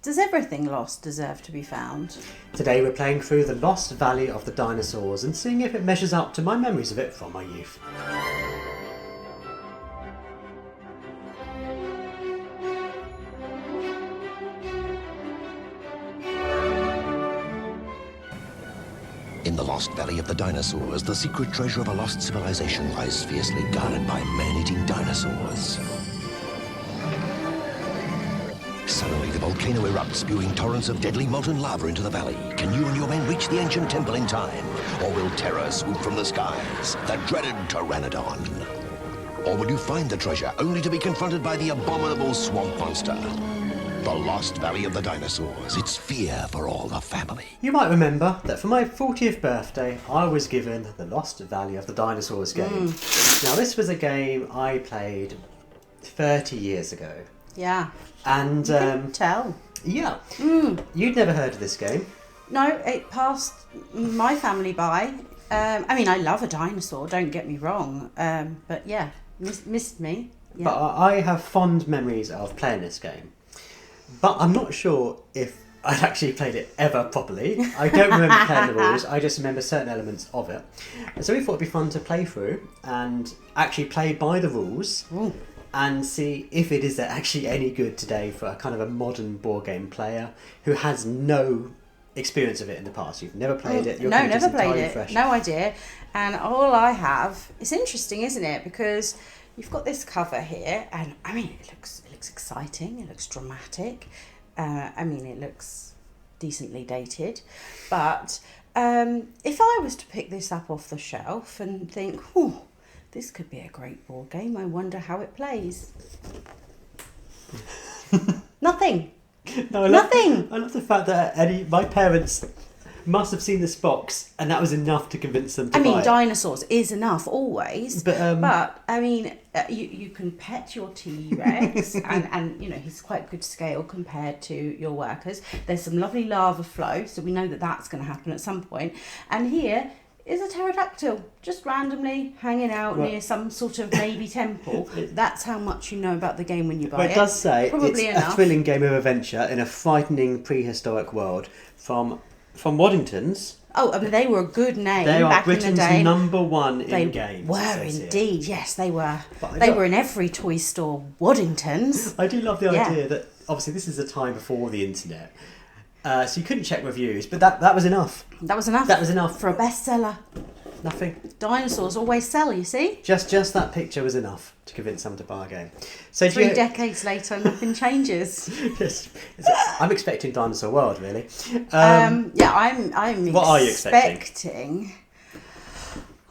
Does everything lost deserve to be found? Today we're playing through the Lost Valley of the Dinosaurs and seeing if it measures up to my memories of it from my youth. In the Lost Valley of the Dinosaurs, the secret treasure of a lost civilization lies fiercely guarded by man-eating dinosaurs. Suddenly, the volcano erupts, spewing torrents of deadly molten lava into the valley. Can you and your men reach the ancient temple in time? Or will terror swoop from the skies, the dreaded Pteranodon? Or will you find the treasure only to be confronted by the abominable swamp monster? The Lost Valley of the Dinosaurs. It's fear for all the family. You might remember that for my 40th birthday, I was given the Lost Valley of the Dinosaurs game. Now, this was a game I played 30 years ago. Yeah. And you can tell. Yeah. You'd never heard of this game? No, it passed my family by. I mean, I love a dinosaur, don't get me wrong. But yeah, missed me. Yeah. But I have fond memories of playing this game. But I'm not sure if I'd actually played it ever properly. I don't remember playing the rules, I just remember certain elements of it. And so we thought it'd be fun to play through and actually play by the rules. Ooh. And see if it is actually any good today for a kind of a modern board game player who has no experience of it in the past. You've never played it. No, never played it. Fresh. No idea. And all I have, it's interesting, isn't it? Because you've got this cover here, and I mean, it looks exciting. It looks dramatic. I mean, it looks decently dated. But if I was to pick this up off the shelf and think, oh, this could be a great board game. I wonder how it plays. Nothing. No, Nothing. I love the fact that my parents must have seen this box and that was enough to convince them to buy it. I mean, dinosaurs is enough always. But I mean, you can pet your T-Rex and you know, he's quite good scale compared to your workers. There's some lovely lava flow, so we know that that's going to happen at some point. And here is a pterodactyl just randomly hanging out near some sort of maybe temple. That's how much you know about the game when you buy it. It does say probably it's enough. A thrilling game of adventure in a frightening prehistoric world from Waddingtons. Oh, I mean, they were a good name They are back Britain's in the day. #1 in They games. were indeed, yes, they were. But They were in every toy store. Waddingtons. I do love the idea that obviously this is a time before the internet. So you couldn't check reviews, but that was enough. That was enough. That was enough. For a bestseller. Nothing. Dinosaurs always sell, you see. Just that picture was enough to convince someone to buy a game. So 3 decades later, nothing changes. Yes. I'm expecting Dinosaur World, really. Yeah, I'm what are you expecting?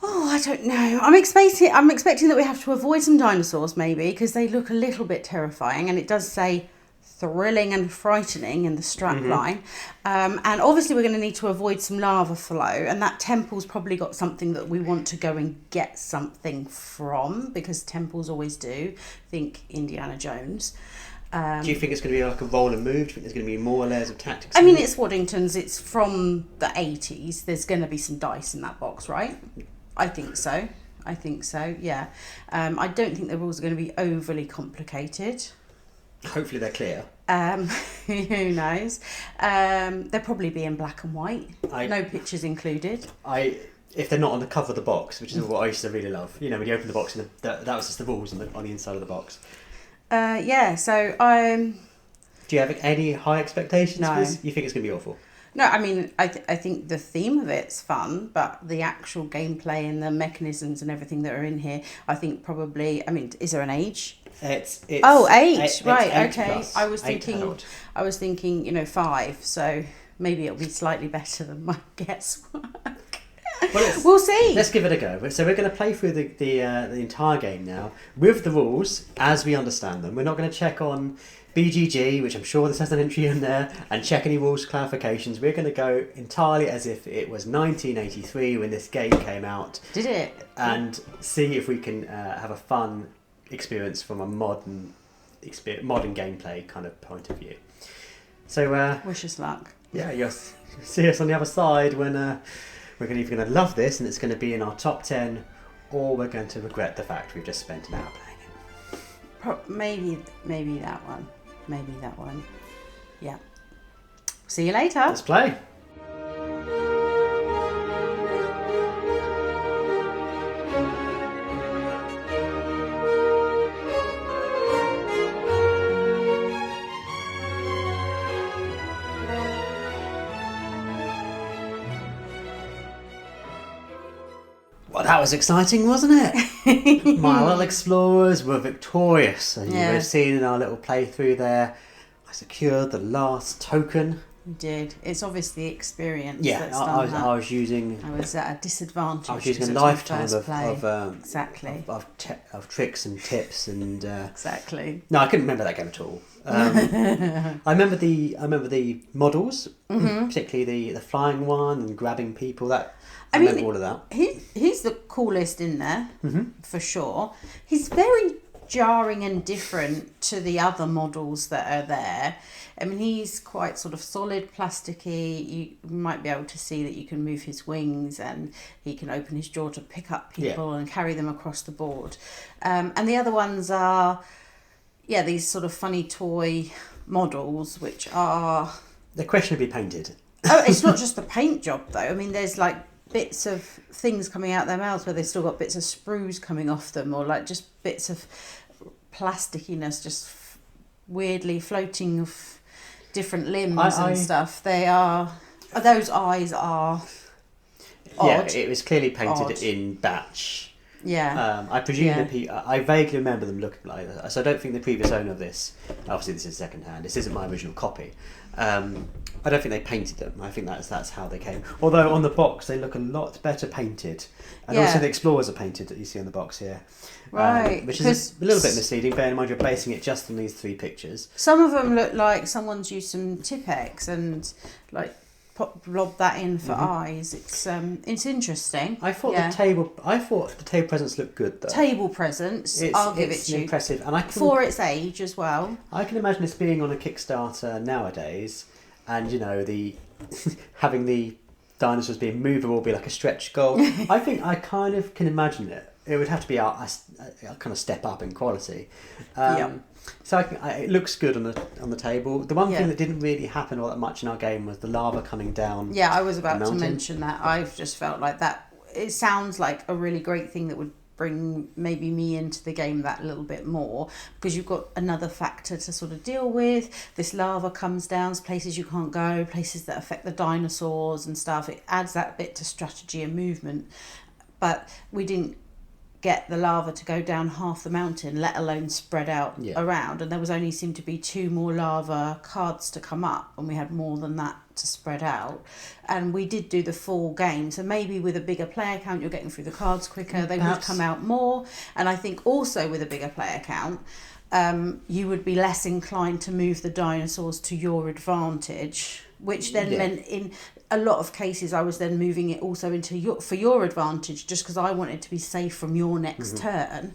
Oh, I don't know. I'm expecting that we have to avoid some dinosaurs, maybe, because they look a little bit terrifying, and it does say thrilling and frightening in the strap line. And obviously we're going to need to avoid some lava flow, and that temple's probably got something that we want to go and get something from, because temples always do. Think Indiana Jones. Do you think it's going to be like a roll and move? Do you think there's going to be more layers of tactics? I mean, it's Waddingtons. It's from the 80s. There's going to be some dice in that box, right? I think so, yeah. I don't think the rules are going to be overly complicated. Hopefully they're clear. Who knows? They'll probably be in black and white. No pictures included. If they're not on the cover of the box, which is what I used to really love. You know, when you open the box and that was just the rules on the inside of the box. Yeah, so do you have any high expectations No. for this? You think it's going to be awful? No, I mean, I think the theme of it's fun, but the actual gameplay and the mechanisms and everything that are in here, I think probably, I mean, is there an age? It's oh, 8, it's right, 8 okay. plus, I was thinking, 5, so maybe it'll be slightly better than my guesswork. Well, we'll see. Let's give it a go. So we're going to play through the entire game now with the rules as we understand them. We're not going to check on BGG, which I'm sure this has an entry in there, and check any rules clarifications. We're going to go entirely as if it was 1983 when this game came out. Did it? And see if we can have a fun experience from a modern gameplay kind of point of view. So wish us luck. Yeah, you'll see us on the other side when we're either going to love this and it's going to be in our top 10, or we're going to regret the fact we've just spent an hour playing it. Maybe that one. Yeah. See you later. Let's play. Well, that was exciting, wasn't it? My little explorers were victorious. And you would have seen in our little playthrough there, I secured the last token. You did. It's obviously experience. Yeah, that's I was using. I was at a disadvantage. I was using a lifetime of tricks and tips and. Exactly. No, I couldn't remember that game at all. I remember the models, particularly the flying one and grabbing people. I remember all of that. He's the coolest in there, for sure. He's very jarring and different to the other models that are there. I mean, he's quite sort of solid, plasticky. You might be able to see that you can move his wings and he can open his jaw to pick up people and carry them across the board. And the other ones are, these sort of funny toy models, which are... They're questionably painted. Oh, it's not just the paint job, though. I mean, there's like bits of things coming out their mouths where they've still got bits of sprues coming off them, or like just bits of plasticiness just weirdly floating of different limbs and stuff. Those eyes are odd. Yeah, it was clearly painted in batch. Yeah. I presume I vaguely remember them looking like that. So I don't think the previous owner of this, obviously this is second hand, this isn't my original copy. I don't think they painted them. I think that's how they came. Although on the box they look a lot better painted. And also the Explorers are painted that you see on the box here. Right. Which is a little bit misleading, bear in mind you're basing it just on these 3 pictures. Some of them look like someone's used some Tipex and like lob that in for eyes. It's interesting. I thought the table presents looked good though. Table presents, I'll give it to you. Impressive, and for its age as well. I can imagine this being on a Kickstarter nowadays, and having the dinosaurs being movable be like a stretch goal. I think I kind of can imagine it. It would have to be a kind of step up in quality. So it looks good on the table. The one thing that didn't really happen all that much in our game was the lava coming down. Yeah, I was about to mention that. I've just felt like that. It sounds like a really great thing that would bring maybe me into the game that little bit more, because you've got another factor to sort of deal with. This lava comes down, places you can't go, places that affect the dinosaurs and stuff. It adds that bit to strategy and movement. But we didn't get the lava to go down half the mountain, let alone spread out around, and there was only seemed to be 2 more lava cards to come up, and we had more than that to spread out. And we did do the full game, so maybe with a bigger player count you're getting through the cards quicker, they would come out more. And I think also with a bigger player count you would be less inclined to move the dinosaurs to your advantage, which then meant in a lot of cases I was then moving it also into for your advantage, just because I wanted to be safe from your next turn,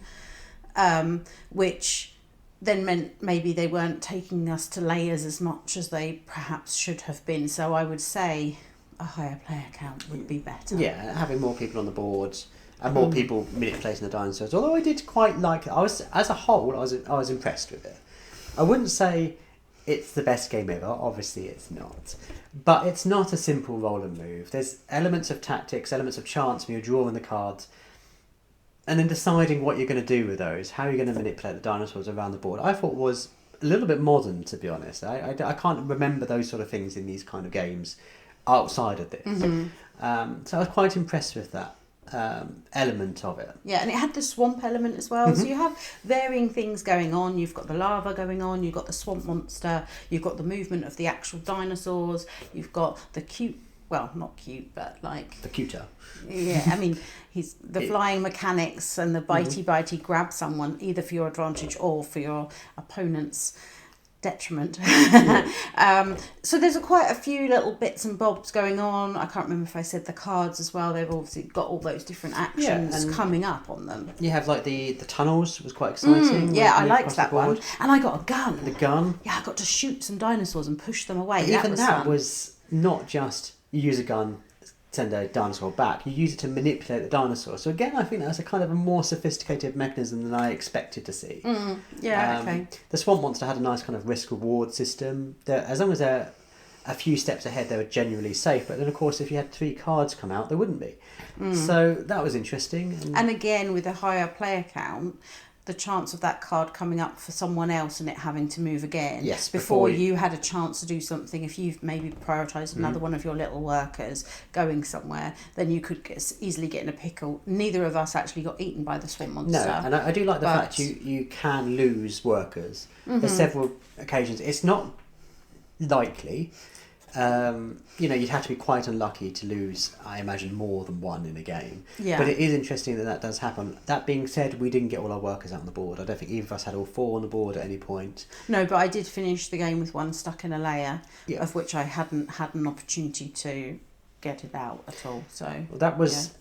which then meant maybe they weren't taking us to layers as much as they perhaps should have been. So I would say a higher player count would be better. Yeah, having more people on the board and more people manipulating the dinosaurs. Although I did quite like it. As a whole, I was impressed with it. I wouldn't say it's the best game ever. Obviously, it's not. But it's not a simple roll and move. There's elements of tactics, elements of chance when you're drawing the cards, and then deciding what you're going to do with those, how you're going to manipulate the dinosaurs around the board. I thought was a little bit modern, to be honest. I can't remember those sort of things in these kind of games outside of this. So I was quite impressed with that element of it. Yeah, and it had the swamp element as well. So you have varying things going on. You've got the lava going on, you've got the swamp monster, you've got the movement of the actual dinosaurs, you've got the cute, well, not cute, but like... The cuter. Yeah, I mean, he's the flying mechanics and the bitey grab someone, either for your advantage or for your opponent's detriment. So there's quite a few little bits and bobs going on. I can't remember if I said the cards as well. They've obviously got all those different actions coming up on them. You have like the tunnels was quite exciting. I liked that one. And I got a gun. The gun. Yeah, I got to shoot some dinosaurs and push them away. And that was not just you use a gun, send a dinosaur back. You use it to manipulate the dinosaur. So again, I think that's a kind of a more sophisticated mechanism than I expected to see. Okay. The swamp monster had a nice kind of risk reward system. As long as they're a few steps ahead, they were genuinely safe. But then, of course, if you had 3 cards come out, they wouldn't be. So that was interesting. And again, with a higher player count, the chance of that card coming up for someone else and it having to move again before you had a chance to do something. If you've maybe prioritised another one of your little workers going somewhere, then you could easily get in a pickle. Neither of us actually got eaten by the swamp monster. No, and I do like the fact you can lose workers. There's several occasions. It's not likely. You'd have to be quite unlucky to lose, I imagine, more than one in a game. Yeah. But it is interesting that does happen. That being said, we didn't get all our workers out on the board. I don't think either of us had all 4 on the board at any point. No, but I did finish the game with one stuck in a layer, of which I hadn't had an opportunity to get it out at all. So well, that was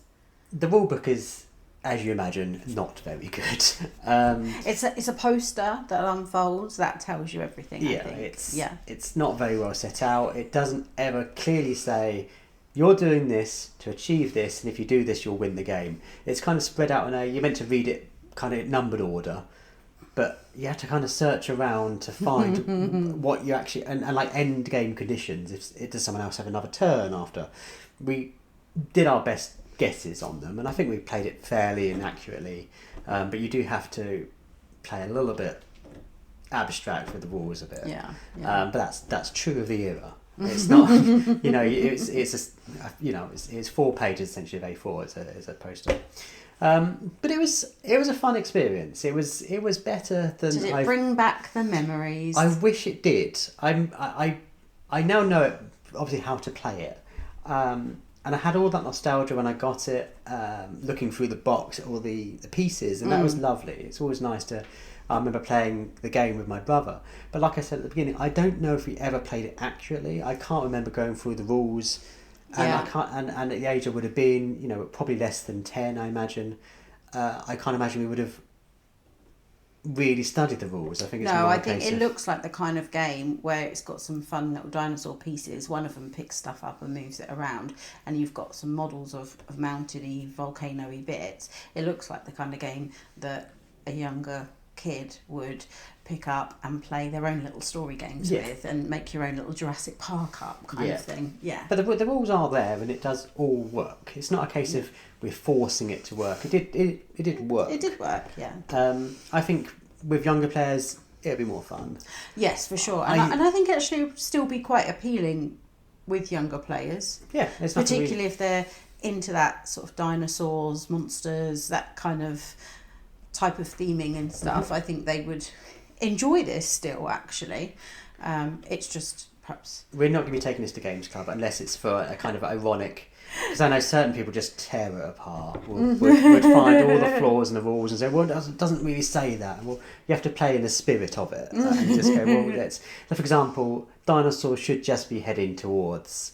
the rule book is, as you imagine, not very good. It's a poster that unfolds that tells you everything. I think. It's not very well set out. It doesn't ever clearly say you're doing this to achieve this, and if you do this, you'll win the game. It's kind of spread out you're meant to read it kind of numbered order, but you have to kind of search around to find what you actually and like end game conditions. Does someone else have another turn after? We did our best guesses on them, and I think we played it fairly and accurately, but you do have to play a little bit abstract with the rules a bit. But that's true of the era. It's not it's 4 pages essentially of A4 as a poster, but it was a fun experience. It was better than. Did it bring back the memories? I wish it did. I now know obviously how to play it. And I had all that nostalgia when I got it, looking through the box at all the pieces, and that was lovely. It's always nice to. I remember playing the game with my brother, but like I said at the beginning, I don't know if we ever played it accurately. I can't remember going through the rules, and I can't. And at the age I would have been, probably less than 10, I imagine. I can't imagine we would have really studied the rules. I think it's I think it looks like the kind of game where it's got some fun little dinosaur pieces. One of them picks stuff up and moves it around, and you've got some models of mountain-y, volcano-y bits. It looks like the kind of game that a younger kid would pick up and play their own little story games with, and make your own little Jurassic Park up kind of thing. Yeah. But the rules are there, and it does all work. It's not a case of we're forcing it to work. It did work. It did work. Yeah. I think with younger players, it'll be more fun. Yes, for sure. And I think actually it would still be quite appealing with younger players. Yeah, it's particularly if they're into that sort of dinosaurs, monsters, that kind of type of theming and stuff. I think they would enjoy this still, actually. It's just perhaps we're not going to be taking this to Games Club unless it's for a kind of ironic, because I know certain people just tear it apart, would find all the flaws in the rules and say, well, it doesn't really say that. And, well, you have to play in the spirit of it, and just go, well, let's. So for example, dinosaurs should just be heading towards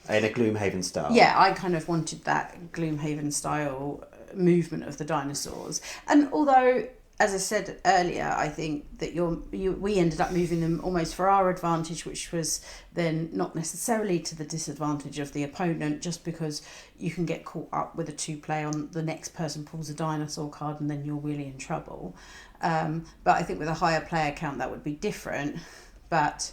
in a Gloomhaven style. Yeah, I kind of wanted that Gloomhaven style movement of the dinosaurs. And although, as I said earlier, I think that we ended up moving them almost for our advantage, which was then not necessarily to the disadvantage of the opponent, just because you can get caught up with a 2-player on the next person pulls a dinosaur card and then you're really in trouble. But I think with a higher player count that would be different. But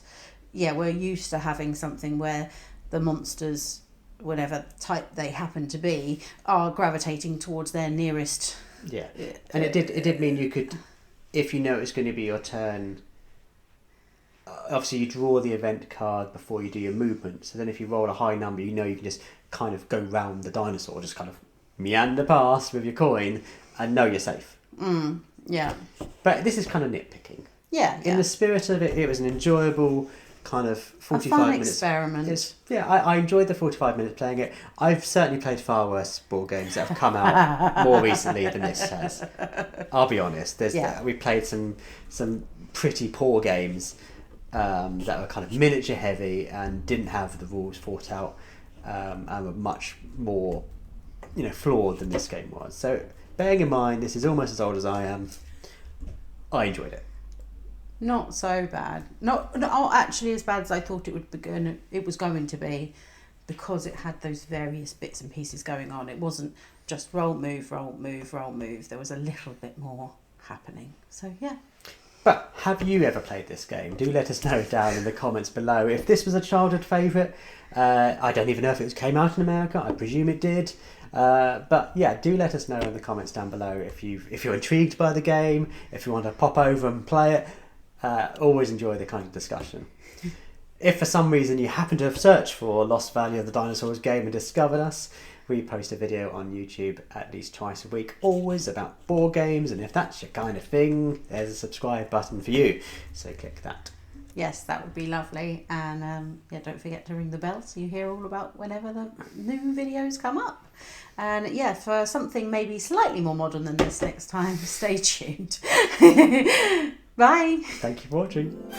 yeah, we're used to having something where the monsters, whatever type they happen to be, are gravitating towards their nearest. Yeah, and it did mean you could, if you know it's going to be your turn. Obviously, you draw the event card before you do your movement. So then, if you roll a high number, you can just kind of go round the dinosaur, just kind of meander past with your coin, and know you're safe. Yeah. But this is kind of nitpicking. Yeah. In the spirit of it, it was an enjoyable kind of 45 fun minutes experiment. I enjoyed the 45 minutes playing it. I've certainly played far worse board games that have come out more recently than this has. I'll be honest. We played some pretty poor games that were kind of miniature heavy and didn't have the rules thought out, and were much more flawed than this game was. So bearing in mind this is almost as old as I am, I enjoyed it. Not so bad. Not actually as bad as I thought it was going to be, because it had those various bits and pieces going on. It wasn't just roll, move, roll, move, roll, move. There was a little bit more happening. So yeah. But have you ever played this game? Do let us know down in the comments below. If this was a childhood favourite, I don't even know if it came out in America. I presume it did. But yeah, do let us know in the comments down below if you're intrigued by the game, if you want to pop over and play it. Always enjoy the kind of discussion. If for some reason you happen to have searched for Lost Valley of the Dinosaurs game and discovered us, we post a video on YouTube at least twice a week, always about board games, and if that's your kind of thing, there's a subscribe button for you, so click that. Yes, that would be lovely. And yeah, don't forget to ring the bell so you hear all about whenever the new videos come up. And yeah, for something maybe slightly more modern than this next time, stay tuned. Bye. Thank you for watching.